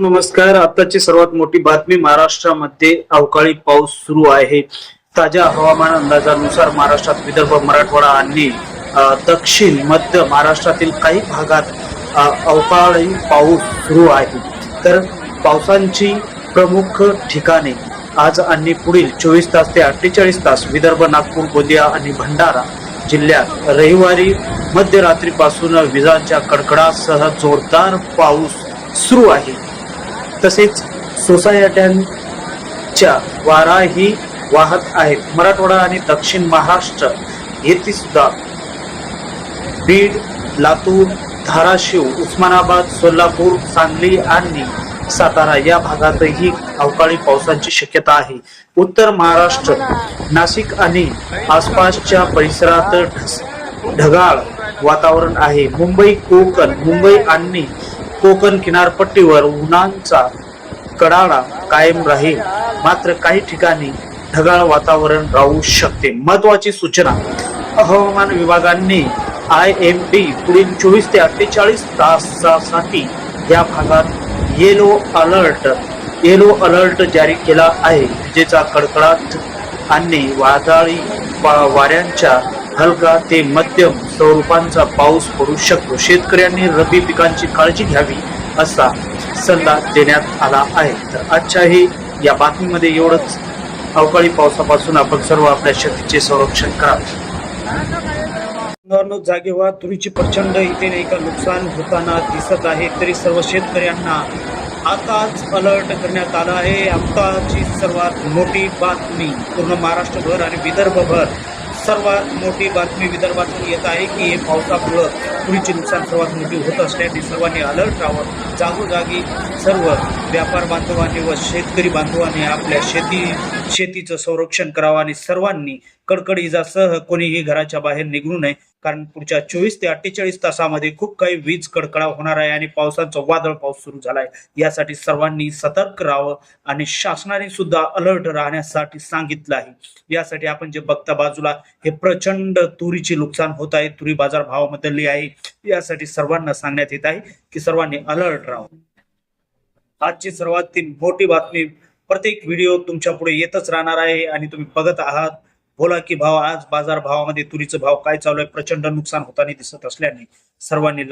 नमस्कार. आताची सर्वात मोठी बातमी. महाराष्ट्रामध्ये अवकाळी पाऊस सुरू आहे. ताज्या हवामान अंदाजानुसार महाराष्ट्रात विदर्भ, मराठवाडा आणि दक्षिण मध्य महाराष्ट्रातील काही भागात अवकाळी पाऊस सुरू आहे. तर पावसांची प्रमुख ठिकाणे आज आणि पुढील 24 तास ते 48 तास विदर्भ, नागपूर, गोंदिया आणि भंडारा जिल्ह्यात रविवारी मध्यरात्रीपासून विजांच्या कडकडासह जोरदार पाऊस सुरू आहे. तसेच सोसायट्यांच्या वाराही वाहत आहेत. मराठवाडा आणि दक्षिण महाराष्ट्र येथे सुद्धा बीड, लातूर, धाराशिव, उस्मानाबाद, सोलापूर, सांगली आणि सातारा या भागातही अवकाळी पावसाची शक्यता आहे. उत्तर महाराष्ट्र, नाशिक आणि आसपासच्या परिसरात ढगाळ वातावरण आहे. मुंबई आणि कोकण किनारपट्टीवर उन्हाचा कडाडा कायम राहील, मात्र काही ठिकाणी ढगाळ वातावरण राहू शकते. महत्वाची सूचना. हवामान विभागाने IMD पुढील 24 ते 48 तासासाठी या भागात येलो अलर्ट जारी केला आहे. विजेचा कडकडाट आणि वादळी वाऱ्यांच्या हलका ते मध्यम स्वरूपाचा पाऊस पडू शकतो. शेतकऱ्यांनी रब्बी पिकांची काळजी घ्यावी असा सल्ला देण्यात आला आहे. तर आजच्याही या बातमीमध्ये एवढंच. अवकाळी पावसापासून आपण सर्व आपल्या शेतीचे संरक्षण करावे. जागे व्हा. तुरीची प्रचंड इथे नाही का नुकसान होताना दिसत आहे. तरी सर्व शेतकऱ्यांना आताच अलर्ट करण्यात आला आहे. आताची सर्वात मोठी बातमी पूर्ण महाराष्ट्रभर आणि विदर्भभर सर्वात मोठी बातमी विदर्भातून येत आहे की हे पावसामुळे तुरीचे नुकसान सर्वात मोठी होत असल्याने सर्वांनी अलर्ट राहावं. जागोजागी सर्व व्यापार बांधवांनी व शेतकरी बांधवांनी आपल्या शेतीचं संरक्षण करावं आणि सर्वांनी कडकड इजासह कोणीही घराच्या बाहेर निघू नये, कारण पुढच्या 24 ते 48 तासामध्ये खूप काही वीज कडकडाव होणार आहे आणि पावसाचा वादळ पाऊस सुरू झालाय. यासाठी सर्वांनी सतर्क राहावं आणि शासनाने सुद्धा अलर्ट राहण्यासाठी सांगितलं आहे. यासाठी आपण जे बघता बाजूला हे प्रचंड तुरीचे नुकसान होत आहे, तुरी बाजार भावामध्ये आहे. यासाठी सर्वांना सांगण्यात येत आहे की सर्वांनी अलर्ट राहावं. आजची सर्वात मोठी बातमी. प्रत्येक व्हिडिओ तुमच्या पुढे येतच राहणार आहे आणि तुम्ही बघत आहात बोला की भाव. आज बाजार भावामध्ये तुरीचा भाव काय चालू आहे. प्रचंड नुकसान होताना दिसत असल्याने सर्वांनी